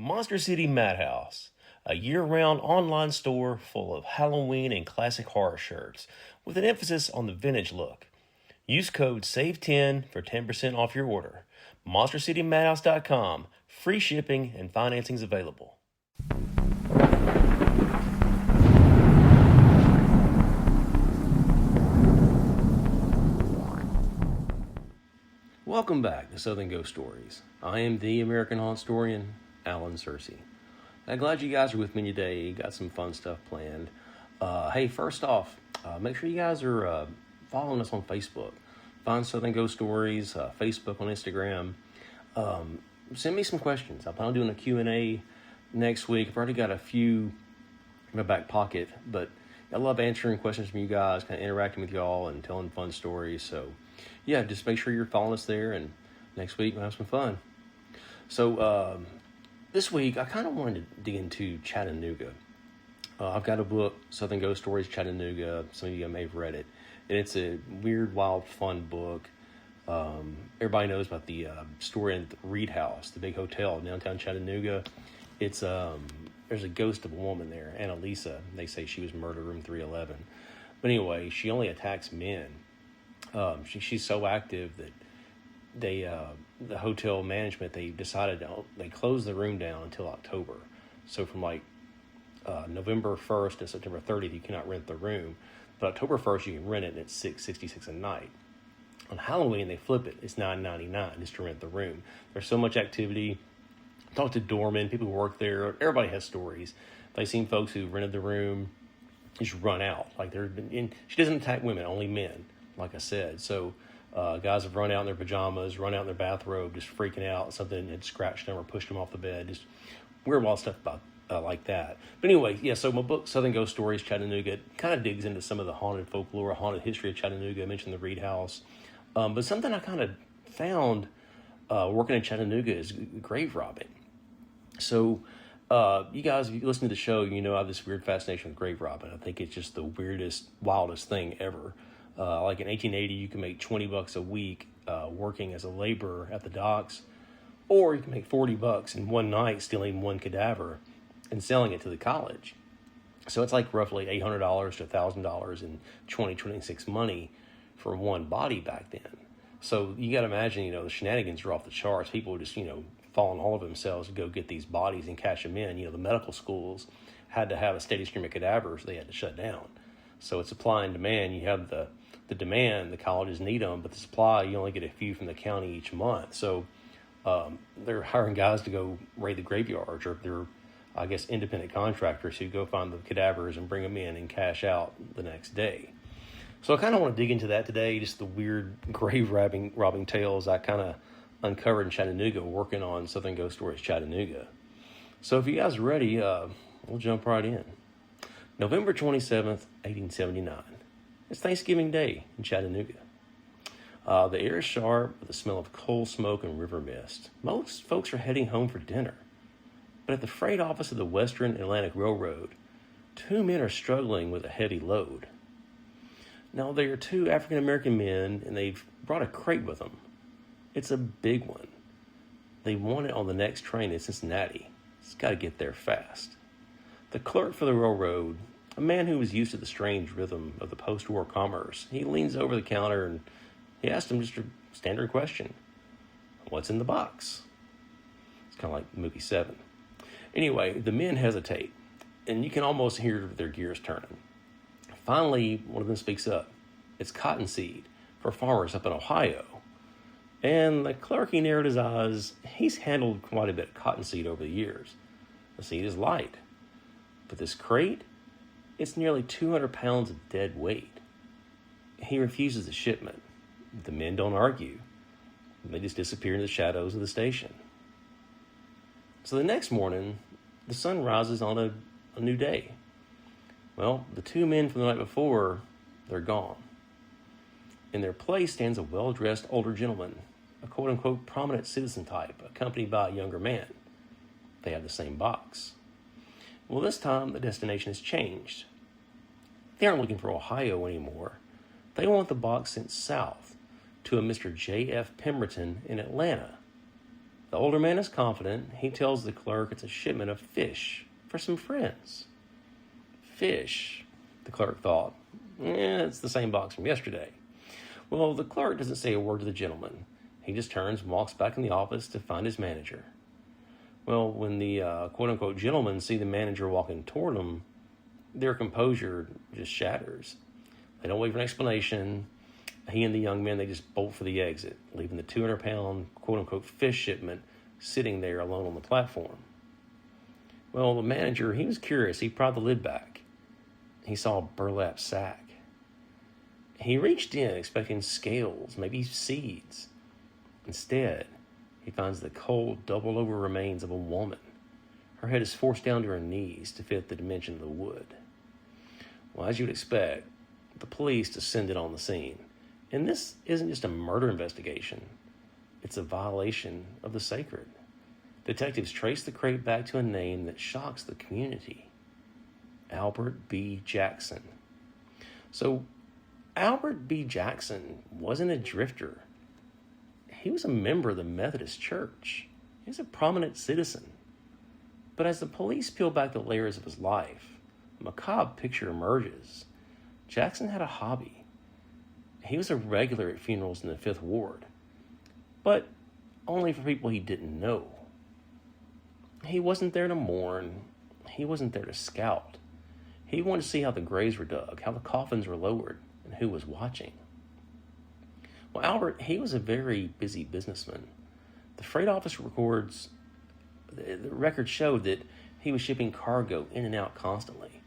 Monster City Madhouse, a year-round online store full of Halloween and classic horror shirts, with an emphasis on the vintage look. Use code SAVE10 for 10% off your order. MonsterCityMadhouse.com. Free shipping and financing's available. Welcome back to Southern Ghost Stories. I am the American Haunt Historian, Alan Searcy. I'm glad you guys are with me today. Got some fun stuff planned. Hey, first off, make sure you guys are following us on Facebook. Find Southern Ghost Stories, Facebook, on Instagram. Send me some questions. I plan on doing a Q&A next week. I've already got a few in my back pocket, but I love answering questions from you guys, kind of interacting with y'all and telling fun stories. So, yeah, just make sure you're following us there, and next week we'll have some fun. So, this week I kind of wanted to dig into Chattanooga. I've got a book, Southern Ghost Stories Chattanooga. Some of you may have read it. And it's a weird, wild, fun book. Everybody knows about the story in the Reed House, the big hotel in downtown Chattanooga. It's there's a ghost of a woman there, Annalisa. They say she was murdered room 311. But anyway, she only attacks men. She's so active that the hotel management, they decided they closed the room down until October. So from November 1st to September 30th, you cannot rent the room. But October 1st, you can rent it, and it's $6.66 a night. On Halloween, they flip it. It's $9.99 just to rent the room. There's so much activity. Talk to doormen, people who work there. Everybody has stories. They've seen folks who rented the room just run out. She doesn't attack women, only men, like I said. So guys have run out in their pajamas, run out in their bathrobe, just freaking out. Something had scratched them or pushed them off the bed. Just weird, wild stuff about like that. But anyway, yeah, so my book, Southern Ghost Stories Chattanooga, kind of digs into some of the haunted folklore, haunted history of Chattanooga. I mentioned the Reed House. But something I kind of found working in Chattanooga is grave robbing. So you guys, if you listen to the show, you know I have this weird fascination with grave robbing. I think it's just the weirdest, wildest thing ever. Like in 1880, you can make $20 a week working as a laborer at the docks, or you can make $40 in one night stealing one cadaver and selling it to the college. So it's like roughly $800 to $1,000 in 2026 money for one body back then. So you got to imagine, the shenanigans are off the charts. People just, falling all over themselves to go get these bodies and cash them in. The medical schools had to have a steady stream of cadavers. They had to shut down. So it's supply and demand. You have the demand, the colleges need them, but the supply, you only get a few from the county each month. So they're hiring guys to go raid the graveyards, or they're, I guess, independent contractors who go find the cadavers and bring them in and cash out the next day. So I kind of want to dig into that today, just the weird grave robbing tales I kind of uncovered in Chattanooga working on Southern Ghost Stories Chattanooga. So if you guys are ready, we'll jump right in. November 27th, 1879. It's Thanksgiving Day in Chattanooga. The air is sharp with the smell of coal smoke and river mist. Most folks are heading home for dinner. But at the freight office of the Western Atlantic Railroad, two men are struggling with a heavy load. Now, they are two African-American men, and they've brought a crate with them. It's a big one. They want it on the next train in Cincinnati. It's got to get there fast. The clerk for the railroad, a man who was used to the strange rhythm of the post-war commerce, he leans over the counter and he asks him just a standard question. What's in the box? It's kind of like the movie Seven. Anyway, the men hesitate, and you can almost hear their gears turning. Finally, one of them speaks up. It's cottonseed for farmers up in Ohio. And the clerk, he narrowed his eyes. He's handled quite a bit of cottonseed over the years. The seed is light. But this crate, it's nearly 200 pounds of dead weight. He refuses the shipment. The men don't argue. They just disappear in the shadows of the station. So the next morning, the sun rises on a new day. Well, the two men from the night before, they're gone. In their place stands a well-dressed older gentleman, a quote-unquote prominent citizen type, accompanied by a younger man. They have the same box. Well, this time, the destination has changed. They aren't looking for Ohio anymore. They want the box sent south to a Mr. J.F. Pemberton in Atlanta. The older man is confident. He tells the clerk it's a shipment of fish for some friends. Fish, the clerk thought. It's the same box from yesterday. Well, the clerk doesn't say a word to the gentleman. He just turns and walks back in the office to find his manager. Well, when the quote-unquote gentlemen see the manager walking toward them, their composure just shatters. They don't wait for an explanation. He and the young men, they just bolt for the exit, leaving the 200-pound quote-unquote fish shipment sitting there alone on the platform. Well, the manager, he was curious. He pried the lid back. He saw a burlap sack. He reached in, expecting scales, maybe seeds. Instead, he finds the cold, doubled-over remains of a woman. Her head is forced down to her knees to fit the dimension of the wood. Well, as you would expect, the police descended on the scene. And this isn't just a murder investigation. It's a violation of the sacred. Detectives trace the crate back to a name that shocks the community. Albert B. Jackson. So, Albert B. Jackson wasn't a drifter. He was a member of the Methodist Church. He was a prominent citizen. But as the police peel back the layers of his life, a macabre picture emerges. Jackson had a hobby. He was a regular at funerals in the Fifth Ward, but only for people he didn't know. He wasn't there to mourn. He wasn't there to scout. He wanted to see how the graves were dug, how the coffins were lowered, and who was watching. Well, Albert, he was a very busy businessman. The freight office records, the record showed that he was shipping cargo in and out constantly.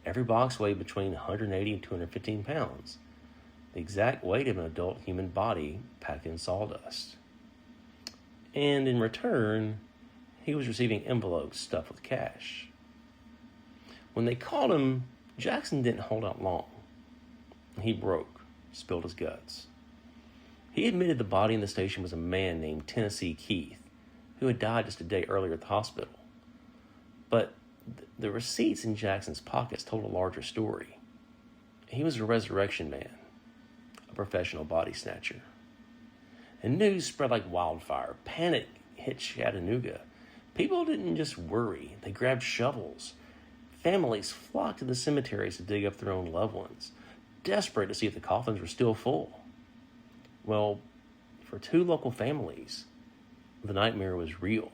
Every box weighed between 180 and 215 pounds, the exact weight of an adult human body packed in sawdust. And in return, he was receiving envelopes stuffed with cash. When they caught him, Jackson didn't hold out long. He broke, spilled his guts. He admitted the body in the station was a man named Tennessee Keith, who had died just a day earlier at the hospital. But the receipts in Jackson's pockets told a larger story. He was a resurrection man, a professional body snatcher. And news spread like wildfire. Panic hit Chattanooga. People didn't just worry, they grabbed shovels. Families flocked to the cemeteries to dig up their own loved ones, desperate to see if the coffins were still full. Well, for two local families, the nightmare was real.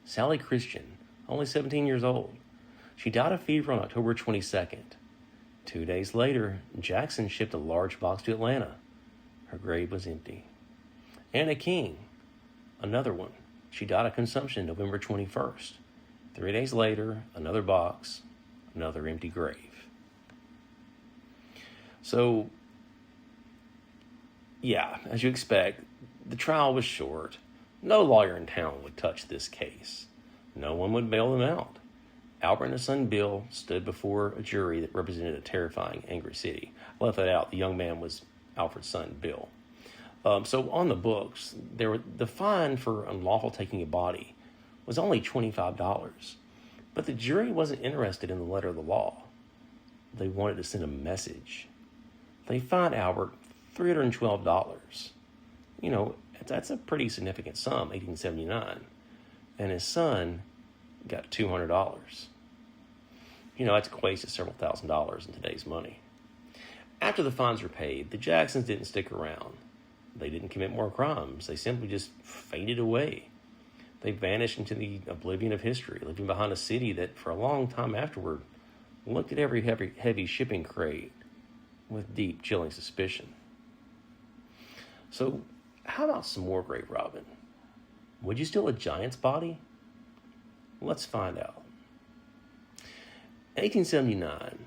Sally Christian, only 17 years old, she died of fever on October 22nd. 2 days later, Jackson shipped a large box to Atlanta. Her grave was empty. Anna King, another one, she died of consumption November 21st. 3 days later, another box, another empty grave. So, yeah, as you expect, the trial was short. No lawyer in town would touch this case. No one would bail them out. Albert and his son Bill stood before a jury that represented a terrifying, angry city. I left that out. The young man was Alfred's son, Bill. So on the books, the fine for unlawful taking a body was only $25. But the jury wasn't interested in the letter of the law. They wanted to send a message. They fined Albert $312. You know, that's a pretty significant sum, 1879. And his son got $200. You know, that's equates to several $1,000s in today's money. After the fines were paid, the Jacksons didn't stick around. They didn't commit more crimes. They simply just faded away. They vanished into the oblivion of history, leaving behind a city that, for a long time afterward, looked at every heavy shipping crate with deep, chilling suspicion. So, how about some more grave robbing? Would you steal a giant's body? Let's find out. In 1879,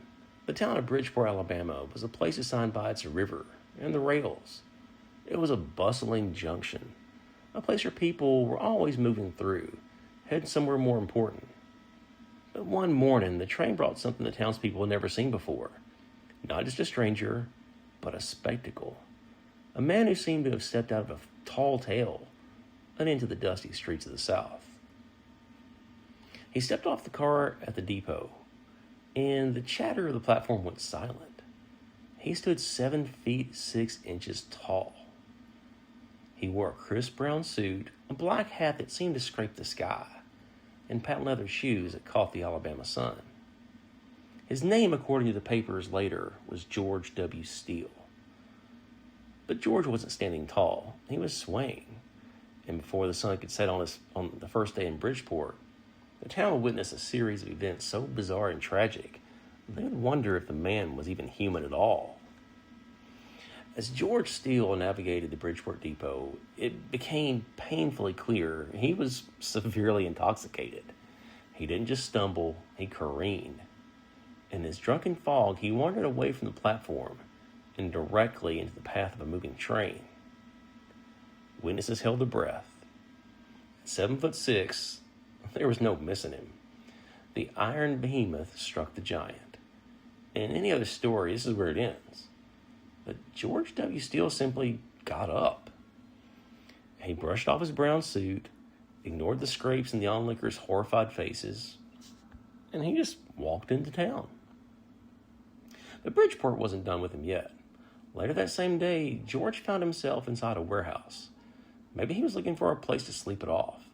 the town of Bridgeport, Alabama, was a place assigned by its river and the rails. It was a bustling junction, a place where people were always moving through, heading somewhere more important. But one morning, the train brought something the townspeople had never seen before. Not just a stranger, but a spectacle. A man who seemed to have stepped out of a tall tale and into the dusty streets of the South. He stepped off the car at the depot, and the chatter of the platform went silent. He stood 7 feet 6 inches tall. He wore a crisp brown suit a black hat that seemed to scrape the sky, and patent leather shoes that caught the Alabama sun. His name, according to the papers later, was George W. Steele. But George wasn't standing tall. He was swaying. And before the sun could set on the first day in Bridgeport, the town would witness a series of events so bizarre and tragic, they would wonder if the man was even human at all. As George Steele navigated the Bridgeport Depot, it became painfully clear he was severely intoxicated. He didn't just stumble, he careened. In his drunken fog, he wandered away from the platform and directly into the path of a moving train. Witnesses held their breath. At 7'6", there was no missing him. The iron behemoth struck the giant. In any other story, this is where it ends. But George W. Steele simply got up. He brushed off his brown suit, ignored the scrapes in the onlookers' horrified faces, and he just walked into town. But Bridgeport wasn't done with him yet. Later that same day, George found himself inside a warehouse. Maybe he was looking for a place to sleep it off.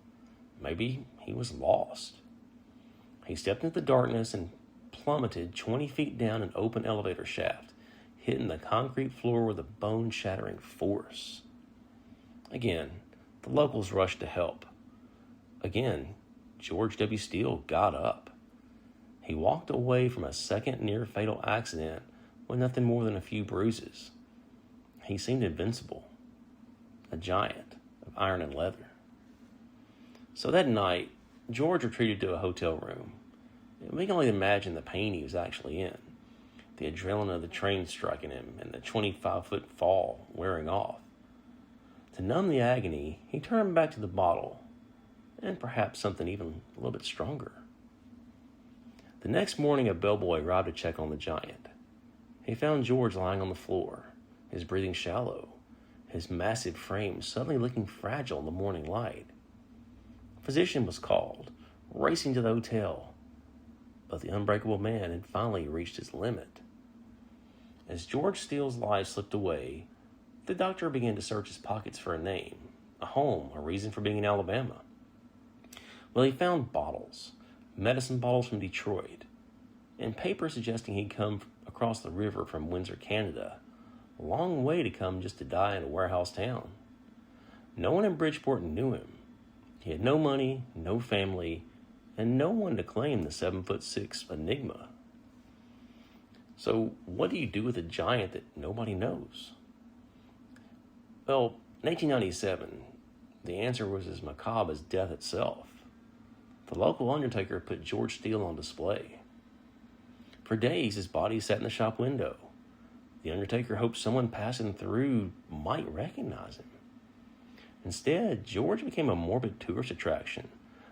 Maybe he was lost. He stepped into the darkness and plummeted 20 feet down an open elevator shaft, hitting the concrete floor with a bone-shattering force. Again, the locals rushed to help. Again, George W. Steele got up. He walked away from a second near-fatal accident with nothing more than a few bruises. He seemed invincible, a giant of iron and leather. So that night, George retreated to a hotel room. We can only imagine the pain he was actually in, the adrenaline of the train striking him and the 25-foot fall wearing off. To numb the agony, he turned back to the bottle, and perhaps something even a little bit stronger. The next morning, a bellboy arrived to check on the giant. He found George lying on the floor, his breathing shallow, his massive frame suddenly looking fragile in the morning light. A physician was called, racing to the hotel, but the unbreakable man had finally reached his limit. As George Steele's life slipped away, the doctor began to search his pockets for a name, a home, a reason for being in Alabama. Well, he found bottles, medicine bottles from Detroit, and papers suggesting he'd come across the river from Windsor, Canada, a long way to come just to die in a warehouse town. No one in Bridgeport knew him. He had no money, no family, and no one to claim the 7'6" enigma. So what do you do with a giant that nobody knows? Well, in 1897, the answer was as macabre as death itself. The local undertaker put George Steele on display. For days, his body sat in the shop window. The undertaker hoped someone passing through might recognize him. Instead, George became a morbid tourist attraction.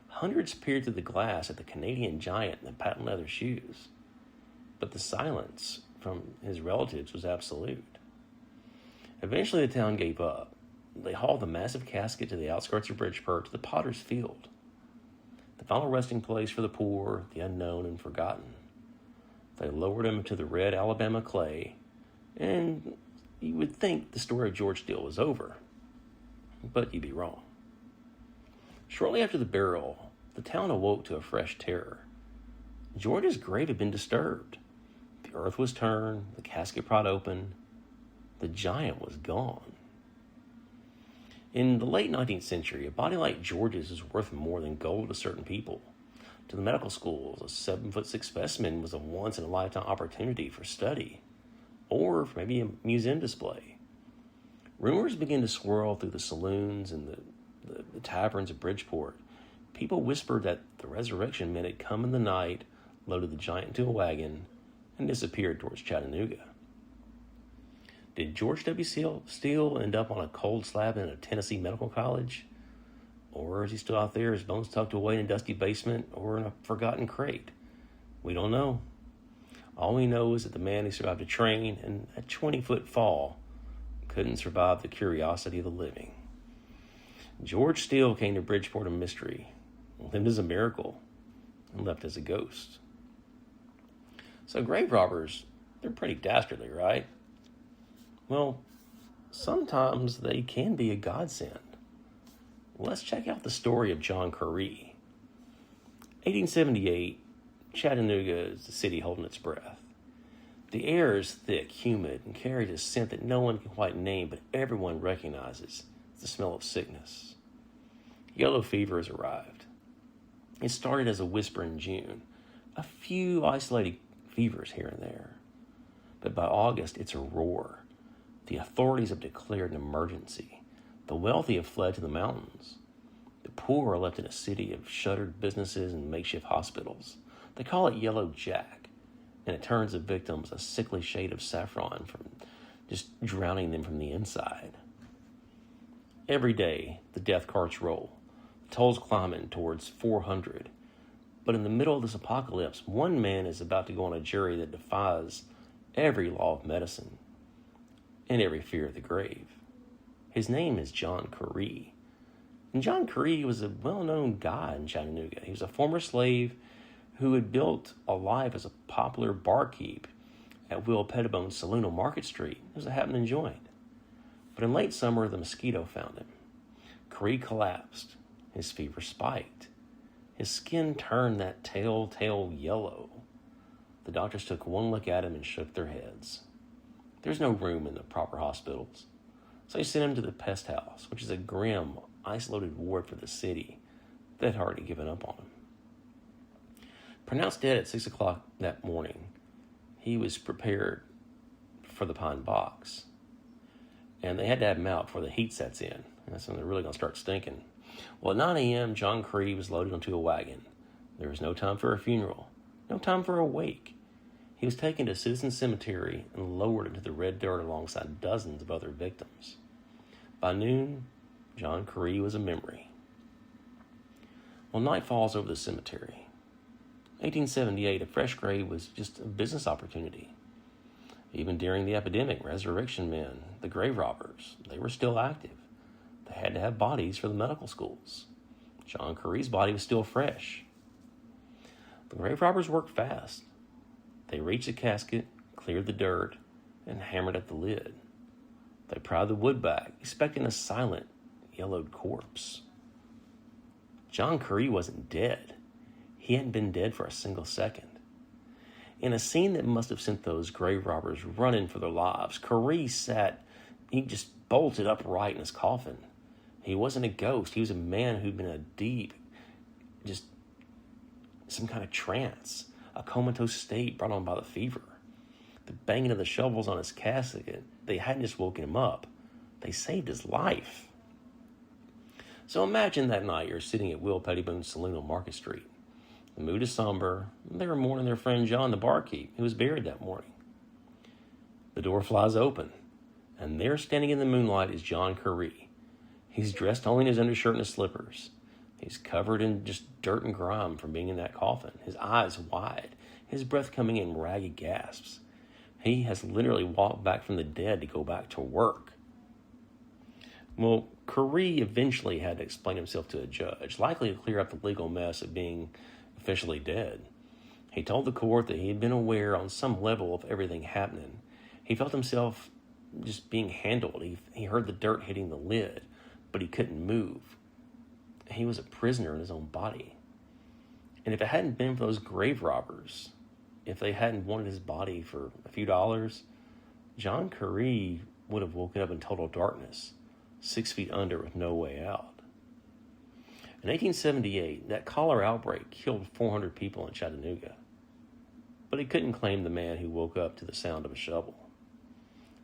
Hundreds peered through the glass at the Canadian giant in the patent leather shoes. But the silence from his relatives was absolute. Eventually, the town gave up. They hauled the massive casket to the outskirts of Bridgeport to the Potter's Field, the final resting place for the poor, the unknown, and forgotten. They lowered him into the red Alabama clay, and you would think the story of George Steele was over. But you'd be wrong. Shortly after the burial, the town awoke to a fresh terror. George's grave had been disturbed. The earth was turned, the casket pried open. The giant was gone. In the late 19th century, a body like George's was worth more than gold to certain people. To the medical schools, a 7'6" specimen was a once-in-a-lifetime opportunity for study, or for maybe a museum display. Rumors began to swirl through the saloons and the taverns of Bridgeport. People whispered that the Resurrection Men had come in the night, loaded the giant into a wagon, and disappeared towards Chattanooga. Did George W. Steele end up on a cold slab in a Tennessee medical college? Or is he still out there, his bones tucked away in a dusty basement or in a forgotten crate? We don't know. All we know is that the man who survived a train and a 20-foot fall couldn't survive the curiosity of the living. George Steele came to Bridgeport a mystery, lived as a miracle, and left as a ghost. So grave robbers, they're pretty dastardly, right? Well, sometimes they can be a godsend. let's check out the story of John Curry. 1878, Chattanooga is the city holding its breath. The air is thick, humid, and carries a scent that no one can quite name, but everyone recognizes. It's the smell of sickness. Yellow fever has arrived. It started as a whisper in June, a few isolated fevers here and there. But by August, it's a roar. The authorities have declared an emergency. The wealthy have fled to the mountains. The poor are left in a city of shuttered businesses and makeshift hospitals. They call it Yellow Jack, and it turns the victims a sickly shade of saffron from just drowning them from the inside. Every day, the death carts roll. The toll's climbing towards 400. But in the middle of this apocalypse, one man is about to go on a jury that defies every law of medicine and every fear of the grave. His name is John Curry. And John Curry was a well-known guy in Chattanooga. He was a former slave who had built a life as a popular barkeep at Will Pettibone's saloon on Market Street. It was a happening joint. But in late summer, the mosquito found him. Curry collapsed. His fever spiked. His skin turned that telltale yellow. The doctors took one look at him and shook their heads. There's no room in the proper hospitals. So they sent him to the pest house, which is a grim, isolated ward for the city that had already given up on him. Pronounced dead at 6 o'clock that morning, he was prepared for the pine box. And they had to have him out before the heat sets in. And that's when they're really going to start stinking. Well, at 9 a.m., John Curry was loaded onto a wagon. There was no time for a funeral, no time for a wake. He was taken to Citizen Cemetery and lowered into the red dirt alongside dozens of other victims. By noon, John Curry was a memory. Well, night falls over the cemetery. 1878, a fresh grave was just a business opportunity. Even during the epidemic, Resurrection Men, the grave robbers, they were still active. They had to have bodies for the medical schools. John Curry's body was still fresh. The grave robbers worked fast. They reached the casket, cleared the dirt, and hammered at the lid. They pried the wood back, expecting a silent, yellowed corpse. John Curry wasn't dead. He hadn't been dead for a single second. In a scene that must have sent those grave robbers running for their lives, Curry he just bolted upright in his coffin. He wasn't a ghost. He was a man who'd been in a deep, just some kind of trance, a comatose state brought on by the fever. The banging of the shovels on his casket, they hadn't just woken him up. They saved his life. So imagine that night you're sitting at Will Pettibone's saloon on Market Street. The mood is somber. They were mourning their friend John, the barkeep, who was buried that morning. The door flies open, and there standing in the moonlight is John Curry. He's dressed only in his undershirt and his slippers. He's covered in just dirt and grime from being in that coffin, his eyes wide, his breath coming in ragged gasps. He has literally walked back from the dead to go back to work. Well, Curry eventually had to explain himself to a judge, likely to clear up the legal mess of being officially dead. He told the court that he had been aware on some level of everything happening. He felt himself just being handled. He heard the dirt hitting the lid, but he couldn't move. He was a prisoner in his own body. And if it hadn't been for those grave robbers, if they hadn't wanted his body for a few dollars, John Curry would have woken up in total darkness, 6 feet under with no way out. In 1878, that cholera outbreak killed 400 people in Chattanooga. But he couldn't claim the man who woke up to the sound of a shovel.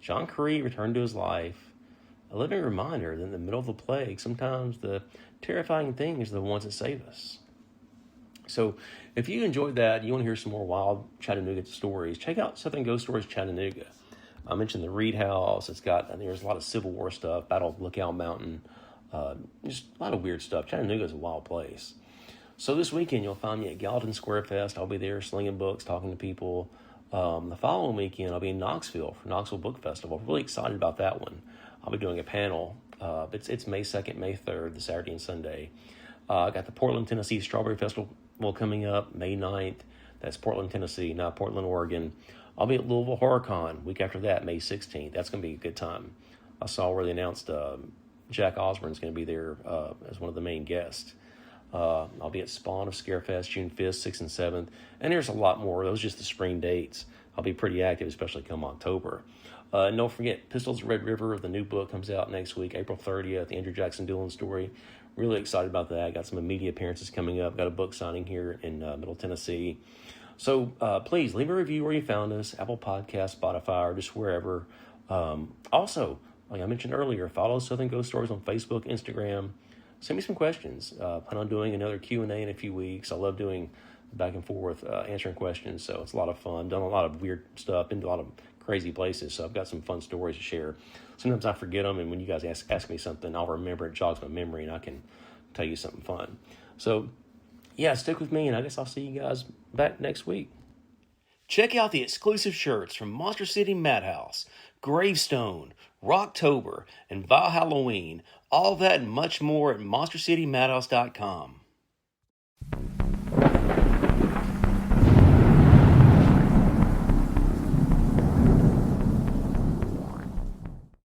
John Curry returned to his life, a living reminder that in the middle of the plague, sometimes the terrifying things are the ones that save us. So if you enjoyed that, you want to hear some more wild Chattanooga stories, check out Southern Ghost Stories Chattanooga. I mentioned the Reed House. There's a lot of Civil War stuff, Battle of Lookout Mountain, just a lot of weird stuff. Chattanooga is a wild place. So this weekend, you'll find me at Gallatin Square Fest. I'll be there slinging books, talking to people. The following weekend, I'll be in Knoxville for Knoxville Book Festival. I'm really excited about that one. I'll be doing a panel. It's May 2nd, May 3rd, the Saturday and Sunday. I got the Portland, Tennessee Strawberry Festival coming up May 9th. That's Portland, Tennessee, not Portland, Oregon. I'll be at Louisville HorrorCon week after that, May 16th. That's going to be a good time. I saw where they announced Jack Osborne's going to be there as one of the main guests. I'll be at Spawn of Scarefest June 5th, 6th, and 7th. And there's a lot more. Those are just the spring dates. I'll be pretty active, especially come October. And don't forget, Pistols of Red River, the new book comes out next week, April 30th, the Andrew Jackson Dillon story. Really excited about that. Got some media appearances coming up. Got a book signing here in Middle Tennessee. So please leave a review where you found us, Apple Podcasts, Spotify, or just wherever. Also, like I mentioned earlier, follow Southern Ghost Stories on Facebook, Instagram. Send me some questions. Plan on doing another Q&A in a few weeks. I love doing back and forth, answering questions, so it's a lot of fun. Done a lot of weird stuff, been to a lot of crazy places, so I've got some fun stories to share. Sometimes I forget them, and when you guys ask me something, I'll remember it, jogs my memory, and I can tell you something fun. So, yeah, stick with me, and I guess I'll see you guys back next week. Check out the exclusive shirts from Monster City Madhouse, Gravestone, Rocktober, and Val Halloween. All that and much more at MonsterCityMadhouse.com.